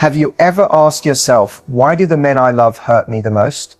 Have you ever asked yourself, why do the men I love hurt me the most?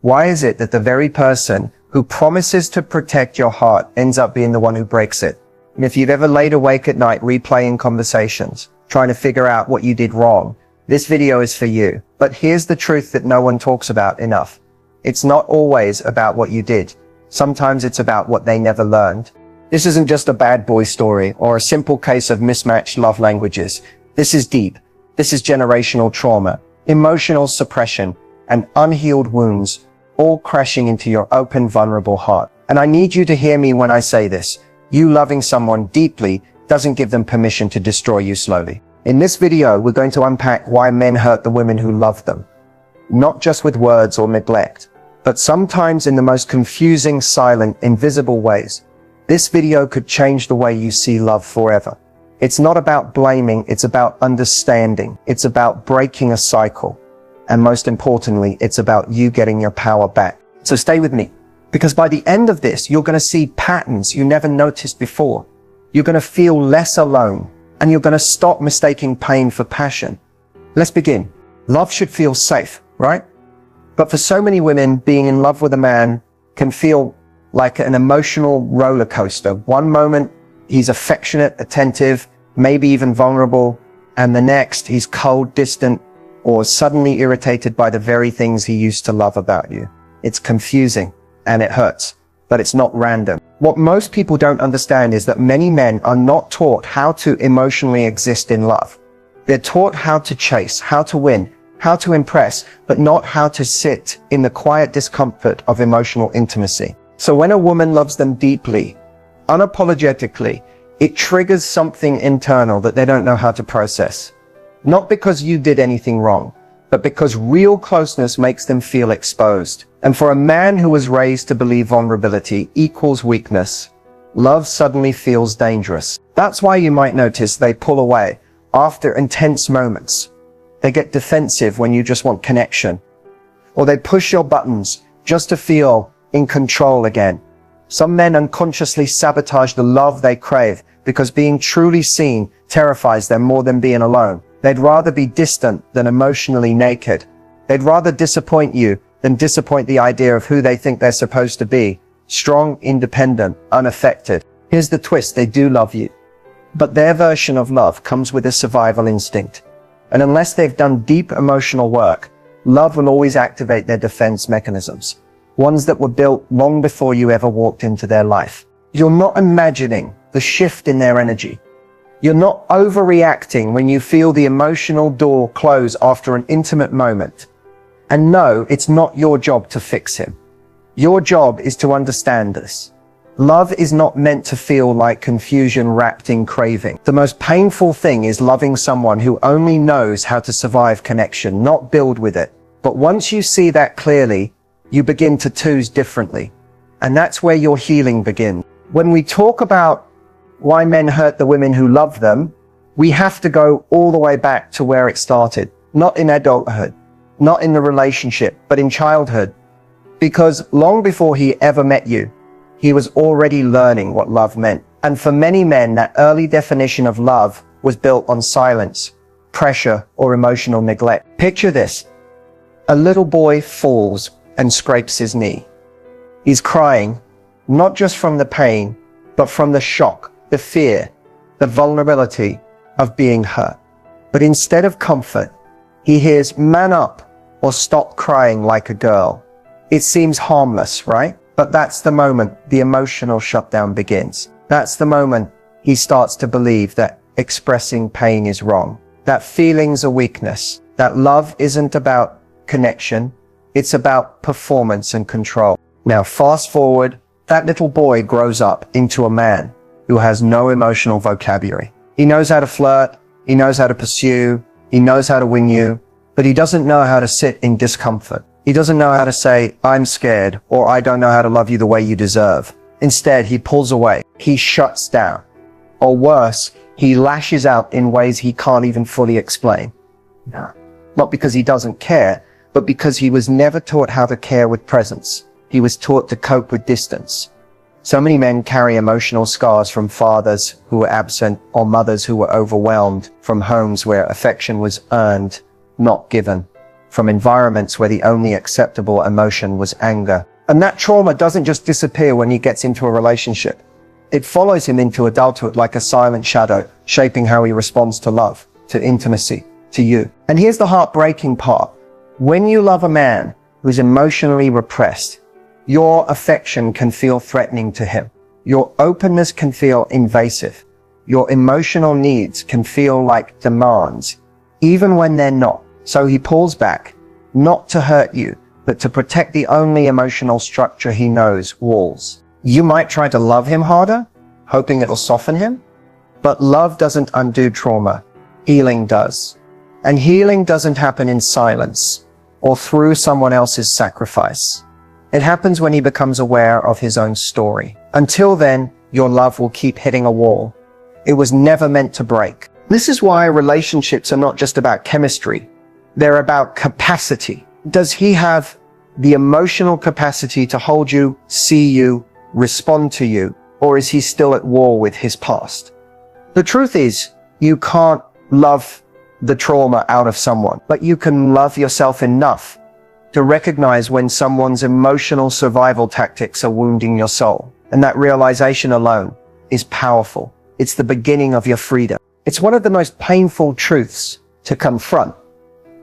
Why is it that the very person who promises to protect your heart ends up being the one who breaks it? And if you've ever laid awake at night replaying conversations, trying to figure out what you did wrong, this video is for you. But here's the truth that no one talks about enough. It's not always about what you did. Sometimes it's about what they never learned. This isn't just a bad boy story or a simple case of mismatched love languages. This is deep. This is generational trauma, emotional suppression, and unhealed wounds, all crashing into your open, vulnerable heart. And I need you to hear me when I say this. You loving someone deeply doesn't give them permission to destroy you slowly. In this video, we're going to unpack why men hurt the women who love them. Not just with words or neglect, but sometimes in the most confusing, silent, invisible ways. This video could change the way you see love forever. It's not about blaming, it's about understanding. It's about breaking a cycle. And most importantly, it's about you getting your power back. So stay with me, because by the end of this, you're going to see patterns you never noticed before. You're going to feel less alone, and you're going to stop mistaking pain for passion. Let's begin. Love should feel safe, right? But for so many women, being in love with a man can feel like an emotional roller coaster. One moment, he's affectionate, attentive, maybe even vulnerable, and the next, he's cold, distant, or suddenly irritated by the very things he used to love about you. It's confusing, and it hurts, but it's not random. What most people don't understand is that many men are not taught how to emotionally exist in love. They're taught how to chase, how to win, how to impress, but not how to sit in the quiet discomfort of emotional intimacy. So when a woman loves them deeply, unapologetically, it triggers something internal that they don't know how to process. Not because you did anything wrong, but because real closeness makes them feel exposed. And for a man who was raised to believe vulnerability equals weakness, love suddenly feels dangerous. That's why you might notice they pull away after intense moments. They get defensive when you just want connection. Or they push your buttons just to feel in control again. Some men unconsciously sabotage the love they crave because being truly seen terrifies them more than being alone. They'd rather be distant than emotionally naked. They'd rather disappoint you than disappoint the idea of who they think they're supposed to be. Strong, independent, unaffected. Here's the twist, they do love you. But their version of love comes with a survival instinct. And unless they've done deep emotional work, love will always activate their defense mechanisms. Ones that were built long before you ever walked into their life. You're not imagining the shift in their energy. You're not overreacting when you feel the emotional door close after an intimate moment. And no, it's not your job to fix him. Your job is to understand this. Love is not meant to feel like confusion wrapped in craving. The most painful thing is loving someone who only knows how to survive connection, not build with it. But once you see that clearly, you begin to choose differently. And that's where your healing begins. When we talk about why men hurt the women who love them, we have to go all the way back to where it started. Not in adulthood, not in the relationship, but in childhood. Because long before he ever met you, he was already learning what love meant. And for many men, that early definition of love was built on silence, pressure, or emotional neglect. Picture this. A little boy falls and scrapes his knee. He's crying, not just from the pain, but from the shock, the fear, the vulnerability of being hurt. But instead of comfort, he hears, "Man up," or "Stop crying like a girl." It seems harmless, right? But that's the moment the emotional shutdown begins. That's the moment he starts to believe that expressing pain is wrong, that feelings are weakness, that love isn't about connection, it's about performance and control. Now fast forward, that little boy grows up into a man who has no emotional vocabulary. He knows how to flirt, he knows how to pursue, he knows how to win you, but he doesn't know how to sit in discomfort. He doesn't know how to say, "I'm scared," or "I don't know how to love you the way you deserve." Instead, he pulls away, he shuts down, or worse, he lashes out in ways he can't even fully explain. Not because he doesn't care, but because he was never taught how to care with presence. He was taught to cope with distance. So many men carry emotional scars from fathers who were absent or mothers who were overwhelmed, from homes where affection was earned, not given, from environments where the only acceptable emotion was anger. And that trauma doesn't just disappear when he gets into a relationship. It follows him into adulthood like a silent shadow, shaping how he responds to love, to intimacy, to you. And here's the heartbreaking part. When you love a man who's emotionally repressed, your affection can feel threatening to him. Your openness can feel invasive. Your emotional needs can feel like demands, even when they're not. So he pulls back, not to hurt you, but to protect the only emotional structure he knows, walls. You might try to love him harder, hoping it'll soften him, but love doesn't undo trauma. Healing does. And healing doesn't happen in silence or through someone else's sacrifice. It happens when he becomes aware of his own story. Until then, your love will keep hitting a wall. It was never meant to break. This is why relationships are not just about chemistry. They're about capacity. Does he have the emotional capacity to hold you, see you, respond to you, or is he still at war with his past? The truth is, you can't love the trauma out of someone, but you can love yourself enough to recognize when someone's emotional survival tactics are wounding your soul. And that realization alone is powerful. It's the beginning of your freedom. It's one of the most painful truths to confront.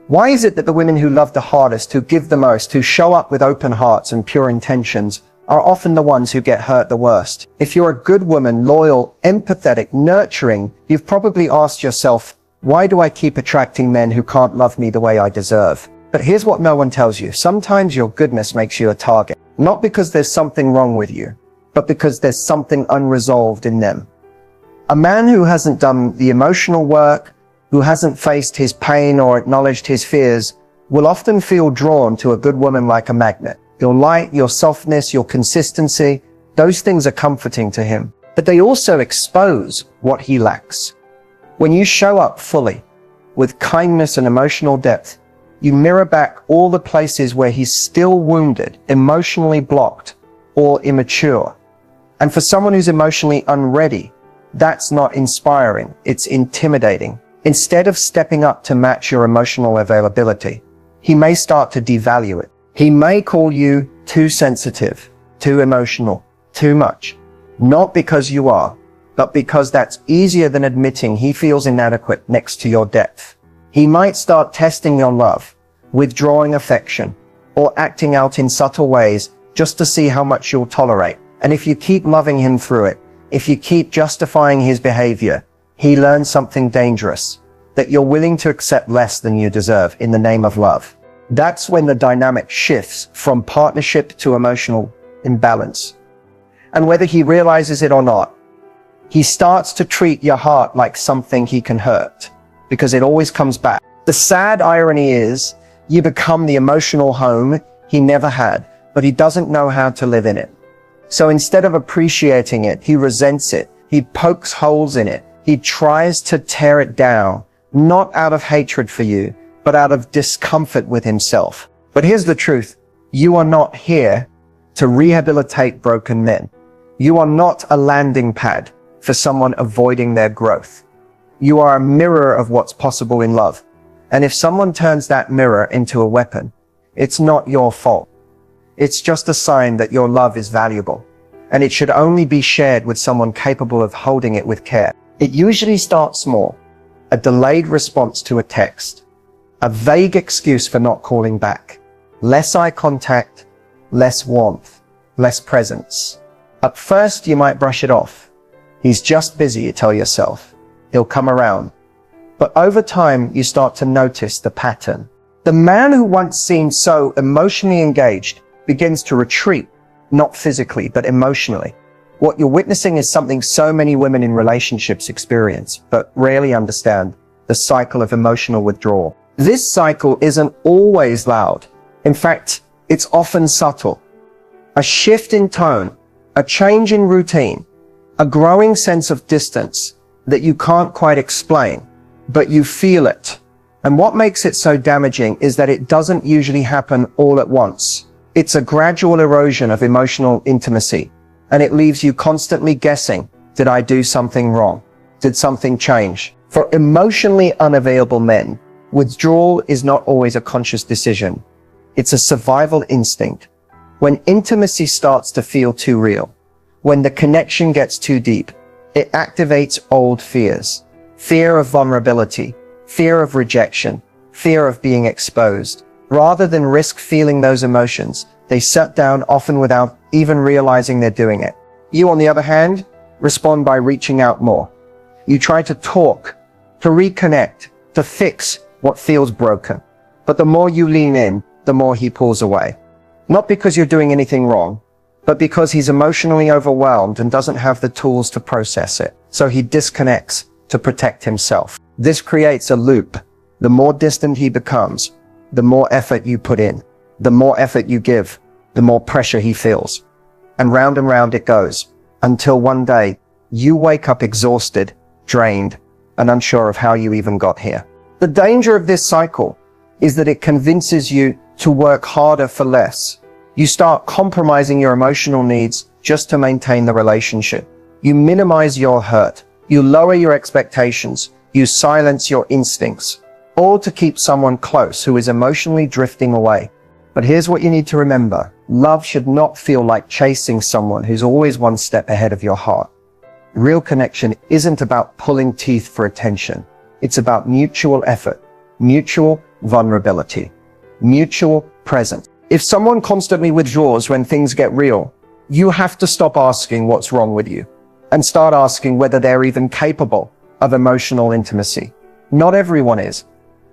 Why is it that the women who love the hardest, who give the most, who show up with open hearts and pure intentions, are often the ones who get hurt the worst? If you're a good woman, loyal, empathetic, nurturing, you've probably asked yourself, why do I keep attracting men who can't love me the way I deserve? But here's what no one tells you. Sometimes your goodness makes you a target. Not because there's something wrong with you, but because there's something unresolved in them. A man who hasn't done the emotional work, who hasn't faced his pain or acknowledged his fears, will often feel drawn to a good woman like a magnet. Your light, your softness, your consistency, those things are comforting to him. But they also expose what he lacks. When you show up fully, with kindness and emotional depth, you mirror back all the places where he's still wounded, emotionally blocked, or immature. And for someone who's emotionally unready, that's not inspiring, it's intimidating. Instead of stepping up to match your emotional availability, he may start to devalue it. He may call you too sensitive, too emotional, too much. Not because you are, but because that's easier than admitting he feels inadequate next to your depth. He might start testing your love, withdrawing affection, or acting out in subtle ways just to see how much you'll tolerate. And if you keep loving him through it, if you keep justifying his behavior, he learns something dangerous, that you're willing to accept less than you deserve in the name of love. That's when the dynamic shifts from partnership to emotional imbalance. And whether he realizes it or not, he starts to treat your heart like something he can hurt, because it always comes back. The sad irony is, you become the emotional home he never had, but he doesn't know how to live in it. So instead of appreciating it, he resents it. He pokes holes in it. He tries to tear it down, not out of hatred for you, but out of discomfort with himself. But here's the truth. You are not here to rehabilitate broken men. You are not a landing pad for someone avoiding their growth. You are a mirror of what's possible in love. And if someone turns that mirror into a weapon, it's not your fault. It's just a sign that your love is valuable, and it should only be shared with someone capable of holding it with care. It usually starts small. A delayed response to a text, a vague excuse for not calling back, less eye contact, less warmth, less presence. At first, you might brush it off. He's just busy, you tell yourself. He'll come around. But over time, you start to notice the pattern. The man who once seemed so emotionally engaged begins to retreat, not physically, but emotionally. What you're witnessing is something so many women in relationships experience, but rarely understand: the cycle of emotional withdrawal. This cycle isn't always loud. In fact, it's often subtle. A shift in tone, a change in routine, a growing sense of distance that you can't quite explain, but you feel it. And what makes it so damaging is that it doesn't usually happen all at once. It's a gradual erosion of emotional intimacy, and it leaves you constantly guessing, did I do something wrong? Did something change? For emotionally unavailable men, withdrawal is not always a conscious decision. It's a survival instinct. When intimacy starts to feel too real, when the connection gets too deep, it activates old fears. Fear of vulnerability, fear of rejection, fear of being exposed. Rather than risk feeling those emotions, they shut down, often without even realizing they're doing it. You, on the other hand, respond by reaching out more. You try to talk, to reconnect, to fix what feels broken. But the more you lean in, the more he pulls away. Not because you're doing anything wrong, but because he's emotionally overwhelmed and doesn't have the tools to process it. So he disconnects to protect himself. This creates a loop. The more distant he becomes, the more effort you put in. The more effort you give, the more pressure he feels. And round it goes, until one day, you wake up exhausted, drained, and unsure of how you even got here. The danger of this cycle is that it convinces you to work harder for less. You start compromising your emotional needs just to maintain the relationship. You minimize your hurt. You lower your expectations. You silence your instincts, all to keep someone close who is emotionally drifting away. But here's what you need to remember. Love should not feel like chasing someone who's always one step ahead of your heart. Real connection isn't about pulling teeth for attention. It's about mutual effort, mutual vulnerability, mutual presence. If someone constantly withdraws when things get real, you have to stop asking what's wrong with you and start asking whether they're even capable of emotional intimacy. Not everyone is,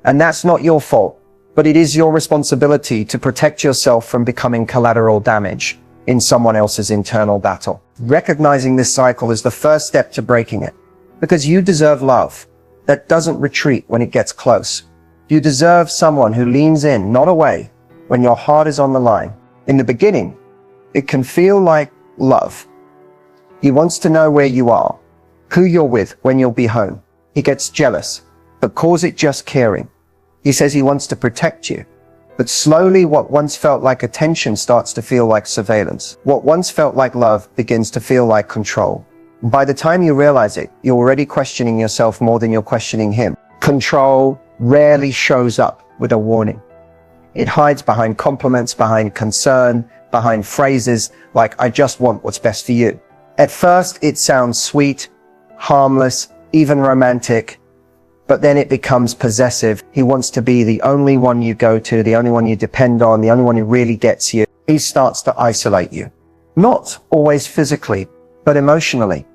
and that's not your fault, but it is your responsibility to protect yourself from becoming collateral damage in someone else's internal battle. Recognizing this cycle is the first step to breaking it, because you deserve love that doesn't retreat when it gets close. You deserve someone who leans in, not away, when your heart is on the line. In the beginning, it can feel like love. He wants to know where you are, who you're with, when you'll be home. He gets jealous, but calls it just caring. He says he wants to protect you. But slowly, what once felt like attention starts to feel like surveillance. What once felt like love begins to feel like control. By the time you realize it, you're already questioning yourself more than you're questioning him. Control rarely shows up with a warning. It hides behind compliments, behind concern, behind phrases like, I just want what's best for you. At first, it sounds sweet, harmless, even romantic, but then it becomes possessive. He wants to be the only one you go to, the only one you depend on, the only one who really gets you. He starts to isolate you. Not always physically, but emotionally.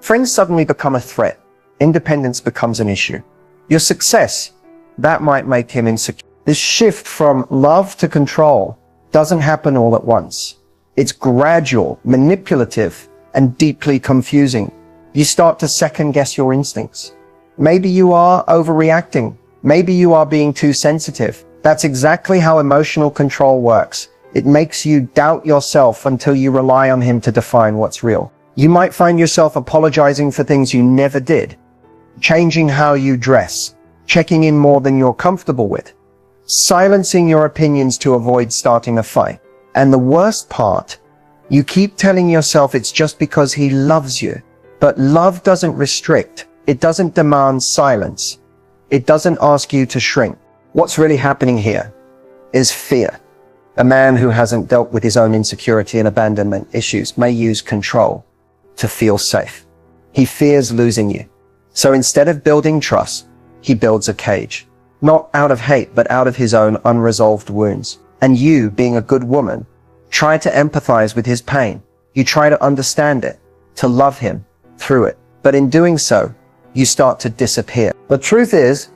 Friends suddenly become a threat. Independence becomes an issue. Your success, that might make him insecure. This shift from love to control doesn't happen all at once. It's gradual, manipulative, and deeply confusing. You start to second guess your instincts. Maybe you are overreacting. Maybe you are being too sensitive. That's exactly how emotional control works. It makes you doubt yourself until you rely on him to define what's real. You might find yourself apologizing for things you never did, changing how you dress, checking in more than you're comfortable with, silencing your opinions to avoid starting a fight. And the worst part, you keep telling yourself it's just because he loves you. But love doesn't restrict. It doesn't demand silence. It doesn't ask you to shrink. What's really happening here is fear. A man who hasn't dealt with his own insecurity and abandonment issues may use control to feel safe. He fears losing you. So instead of building trust, he builds a cage. Not out of hate, but out of his own unresolved wounds. And you, being a good woman, try to empathize with his pain. You try to understand it, to love him through it. But in doing so, you start to disappear. The truth is,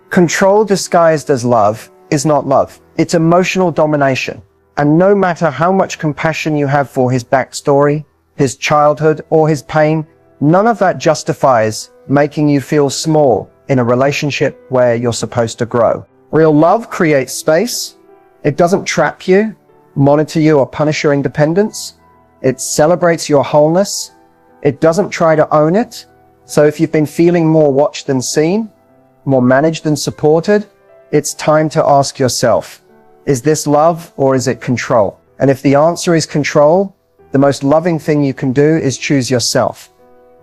control disguised as love is not love. It's emotional domination. And no matter how much compassion you have for his backstory, his childhood, or his pain, none of that justifies making you feel small in a relationship where you're supposed to grow. Real love creates space. It doesn't trap you, monitor you, or punish your independence. It celebrates your wholeness. It doesn't try to own it. So if you've been feeling more watched than seen, more managed than supported, it's time to ask yourself, is this love or is it control? And if the answer is control, The most loving thing you can do is choose yourself.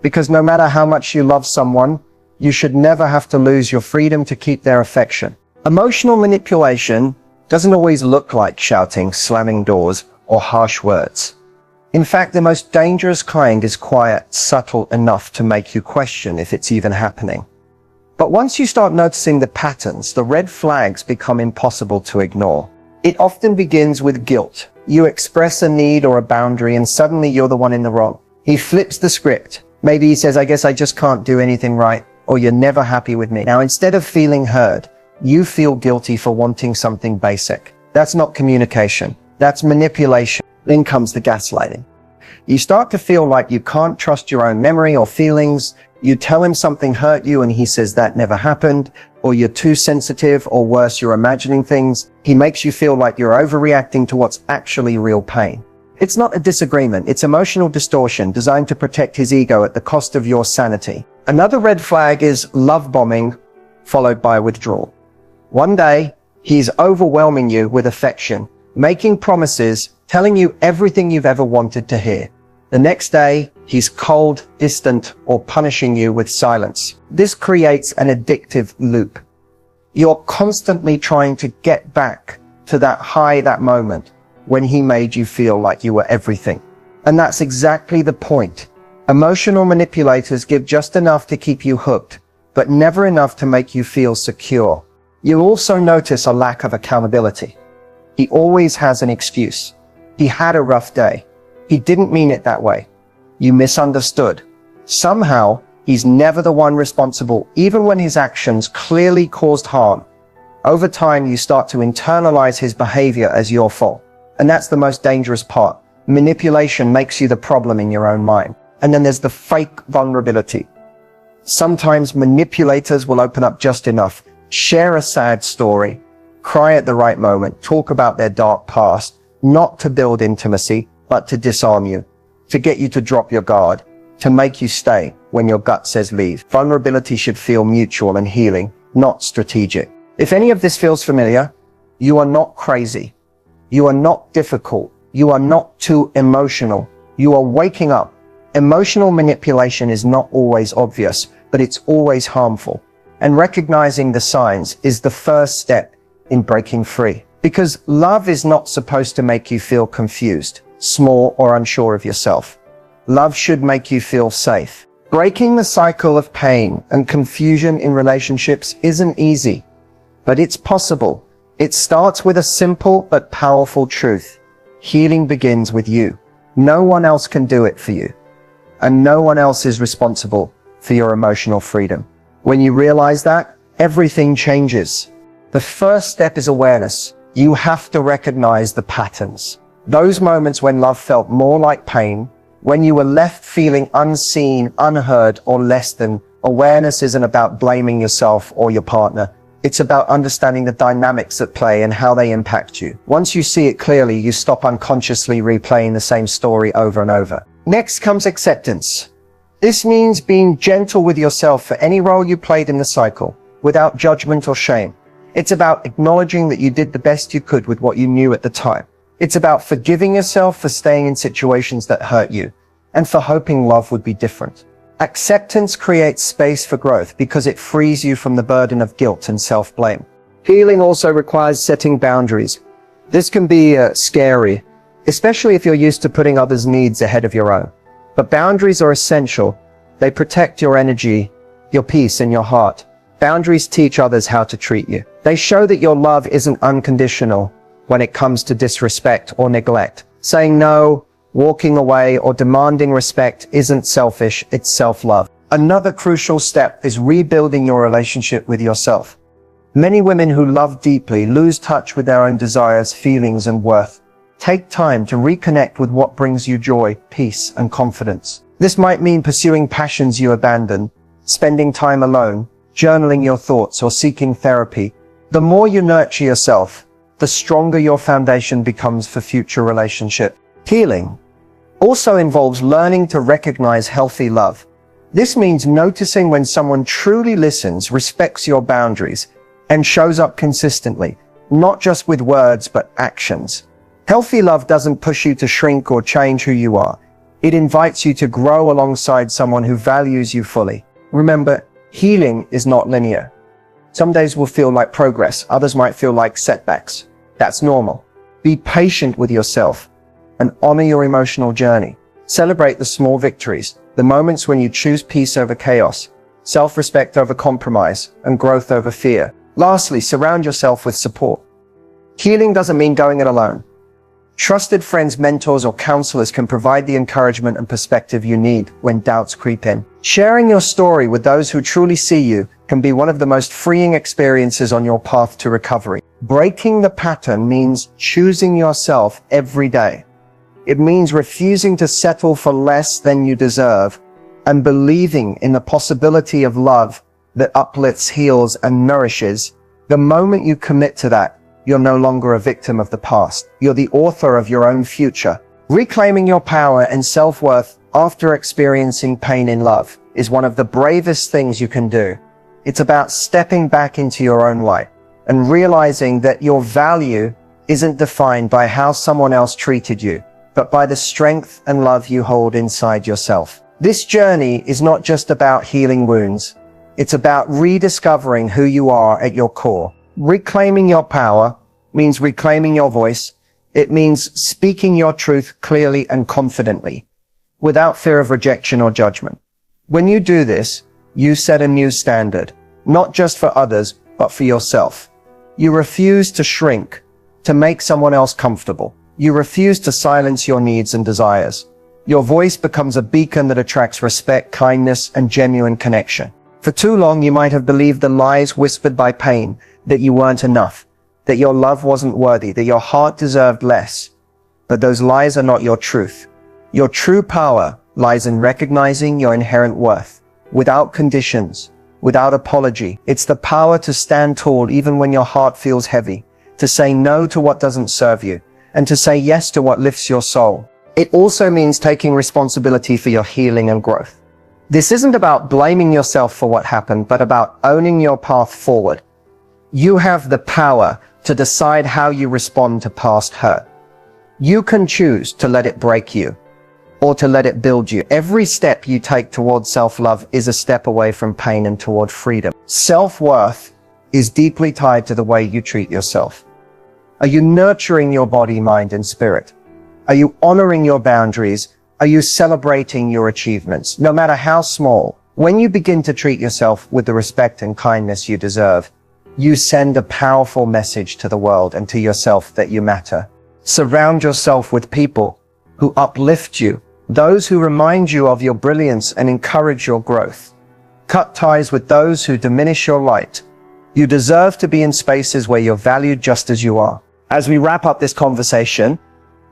Because no matter how much you love someone, you should never have to lose your freedom to keep their affection. Emotional manipulation doesn't always look like shouting, slamming doors, or harsh words. In fact, the most dangerous kind is quiet, subtle enough to make you question if it's even happening. But once you start noticing the patterns, the red flags become impossible to ignore. It often begins with guilt. You express a need or a boundary and suddenly you're the one in the wrong. He flips the script. Maybe he says, I guess I just can't do anything right, or you're never happy with me. Now, instead of feeling heard, you feel guilty for wanting something basic. That's not communication. That's manipulation. Then comes the gaslighting. You start to feel like you can't trust your own memory or feelings. You tell him something hurt you and he says that never happened, or you're too sensitive, or worse, you're imagining things. He makes you feel like you're overreacting to what's actually real pain. It's not a disagreement, it's emotional distortion designed to protect his ego at the cost of your sanity. Another red flag is love bombing, followed by withdrawal. One day, he's overwhelming you with affection, making promises, telling you everything you've ever wanted to hear. The next day, he's cold, distant, or punishing you with silence. This creates an addictive loop. You're constantly trying to get back to that high, that moment when he made you feel like you were everything. And that's exactly the point. Emotional manipulators give just enough to keep you hooked, but never enough to make you feel secure. You'll also notice a lack of accountability. He always has an excuse. He had a rough day. He didn't mean it that way. You misunderstood. Somehow, he's never the one responsible, even when his actions clearly caused harm. Over time, you start to internalize his behavior as your fault. And that's the most dangerous part. Manipulation makes you the problem in your own mind. And then there's the fake vulnerability. Sometimes manipulators will open up just enough, share a sad story, cry at the right moment, talk about their dark past, not to build intimacy, but to disarm you, to get you to drop your guard, to make you stay when your gut says leave. Vulnerability should feel mutual and healing, not strategic. If any of this feels familiar, you are not crazy. You are not difficult. You are not too emotional. You are waking up. Emotional manipulation is not always obvious, but it's always harmful. And recognizing the signs is the first step in breaking free. Because love is not supposed to make you feel confused, small, or unsure of yourself. Love should make you feel safe. Breaking the cycle of pain and confusion in relationships isn't easy, but it's possible. It starts with a simple but powerful truth. Healing begins with you. No one else can do it for you. And no one else is responsible for your emotional freedom. When you realize that, everything changes. The first step is awareness. You have to recognize the patterns. Those moments when love felt more like pain, when you were left feeling unseen, unheard, or less than. Awareness isn't about blaming yourself or your partner. It's about understanding the dynamics at play and how they impact you. Once you see it clearly, you stop unconsciously replaying the same story over and over. Next comes acceptance. This means being gentle with yourself for any role you played in the cycle, without judgment or shame. It's about acknowledging that you did the best you could with what you knew at the time. It's about forgiving yourself for staying in situations that hurt you, and for hoping love would be different. Acceptance creates space for growth because it frees you from the burden of guilt and self-blame. Healing also requires setting boundaries. This can be scary, especially if you're used to putting others' needs ahead of your own. But boundaries are essential. They protect your energy, your peace, and your heart. Boundaries teach others how to treat you. They show that your love isn't unconditional when it comes to disrespect or neglect. Saying no, walking away, or demanding respect isn't selfish, it's self-love. Another crucial step is rebuilding your relationship with yourself. Many women who love deeply lose touch with their own desires, feelings, and worth. Take time to reconnect with what brings you joy, peace, and confidence. This might mean pursuing passions you abandoned, spending time alone, journaling your thoughts, or seeking therapy. The more you nurture yourself, the stronger your foundation becomes for future relationships. Healing also involves learning to recognize healthy love. This means noticing when someone truly listens, respects your boundaries, and shows up consistently, not just with words, but actions. Healthy love doesn't push you to shrink or change who you are. It invites you to grow alongside someone who values you fully. Remember, healing is not linear. Some days will feel like progress, others might feel like setbacks. That's normal. Be patient with yourself and honor your emotional journey. Celebrate the small victories, the moments when you choose peace over chaos, self-respect over compromise, and growth over fear. Lastly, surround yourself with support. Healing doesn't mean going it alone. Trusted friends, mentors, or counselors can provide the encouragement and perspective you need when doubts creep in. Sharing your story with those who truly see you can be one of the most freeing experiences on your path to recovery. Breaking the pattern means choosing yourself every day. It means refusing to settle for less than you deserve and believing in the possibility of love that uplifts, heals, and nourishes. The moment you commit to that, you're no longer a victim of the past. You're the author of your own future. Reclaiming your power and self-worth after experiencing pain in love is one of the bravest things you can do. It's about stepping back into your own light and realizing that your value isn't defined by how someone else treated you, but by the strength and love you hold inside yourself. This journey is not just about healing wounds. It's about rediscovering who you are at your core. Reclaiming your power means reclaiming your voice. It means speaking your truth clearly and confidently, without fear of rejection or judgment. When you do this, you set a new standard, not just for others, but for yourself. You refuse to shrink to make someone else comfortable. You refuse to silence your needs and desires. Your voice becomes a beacon that attracts respect, kindness, and genuine connection. For too long, you might have believed the lies whispered by pain, that you weren't enough, that your love wasn't worthy, that your heart deserved less. But those lies are not your truth. Your true power lies in recognizing your inherent worth, without conditions, without apology. It's the power to stand tall even when your heart feels heavy, to say no to what doesn't serve you, and to say yes to what lifts your soul. It also means taking responsibility for your healing and growth. This isn't about blaming yourself for what happened, but about owning your path forward. You have the power to decide how you respond to past hurt. You can choose to let it break you or to let it build you. Every step you take towards self-love is a step away from pain and toward freedom. Self-worth is deeply tied to the way you treat yourself. Are you nurturing your body, mind, and spirit? Are you honoring your boundaries? Are you celebrating your achievements, no matter how small? When you begin to treat yourself with the respect and kindness you deserve, you send a powerful message to the world and to yourself that you matter. Surround yourself with people who uplift you, those who remind you of your brilliance and encourage your growth. Cut ties with those who diminish your light. You deserve to be in spaces where you're valued just as you are. As we wrap up this conversation,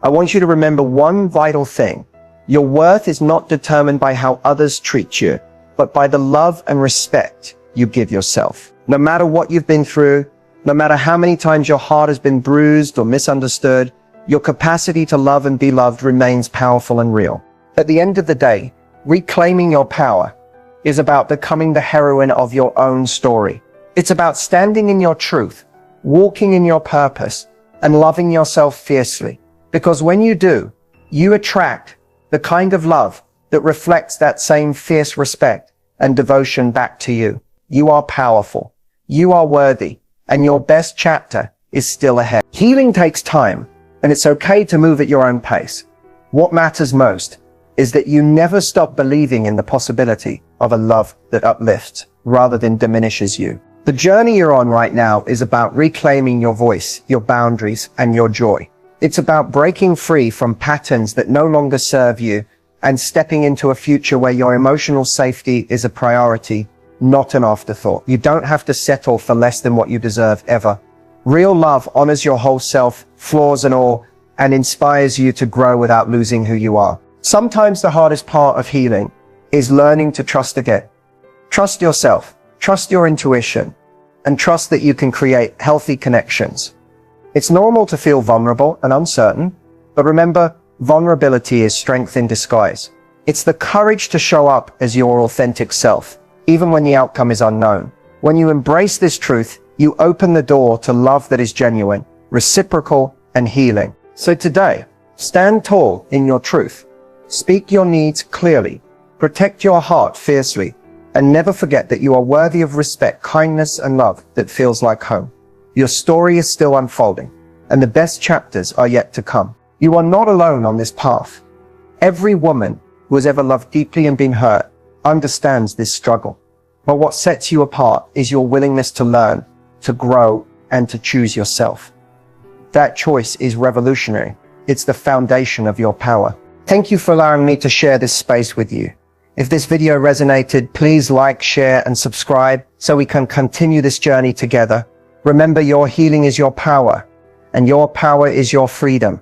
I want you to remember one vital thing. Your worth is not determined by how others treat you, but by the love and respect you give yourself. No matter what you've been through, no matter how many times your heart has been bruised or misunderstood, your capacity to love and be loved remains powerful and real. At the end of the day, reclaiming your power is about becoming the heroine of your own story. It's about standing in your truth, walking in your purpose, and loving yourself fiercely. Because when you do, you attract the kind of love that reflects that same fierce respect and devotion back to you. You are powerful. You are worthy, and your best chapter is still ahead. Healing takes time, and it's okay to move at your own pace. What matters most is that you never stop believing in the possibility of a love that uplifts rather than diminishes you. The journey you're on right now is about reclaiming your voice, your boundaries, and your joy. It's about breaking free from patterns that no longer serve you and stepping into a future where your emotional safety is a priority, not an afterthought. You don't have to settle for less than what you deserve ever. Real love honors your whole self, flaws and all, and inspires you to grow without losing who you are. Sometimes the hardest part of healing is learning to trust again. Trust yourself, trust your intuition, and trust that you can create healthy connections. It's normal to feel vulnerable and uncertain, but remember, vulnerability is strength in disguise. It's the courage to show up as your authentic self, even when the outcome is unknown. When you embrace this truth, you open the door to love that is genuine, reciprocal, and healing. So today, stand tall in your truth. Speak your needs clearly. Protect your heart fiercely. And never forget that you are worthy of respect, kindness, and love that feels like home. Your story is still unfolding, and the best chapters are yet to come. You are not alone on this path. Every woman who has ever loved deeply and been hurt understands this struggle. But what sets you apart is your willingness to learn, to grow, and to choose yourself. That choice is revolutionary. It's the foundation of your power. Thank you for allowing me to share this space with you. If this video resonated, please like, share, and subscribe so we can continue this journey together. Remember, your healing is your power, and your power is your freedom.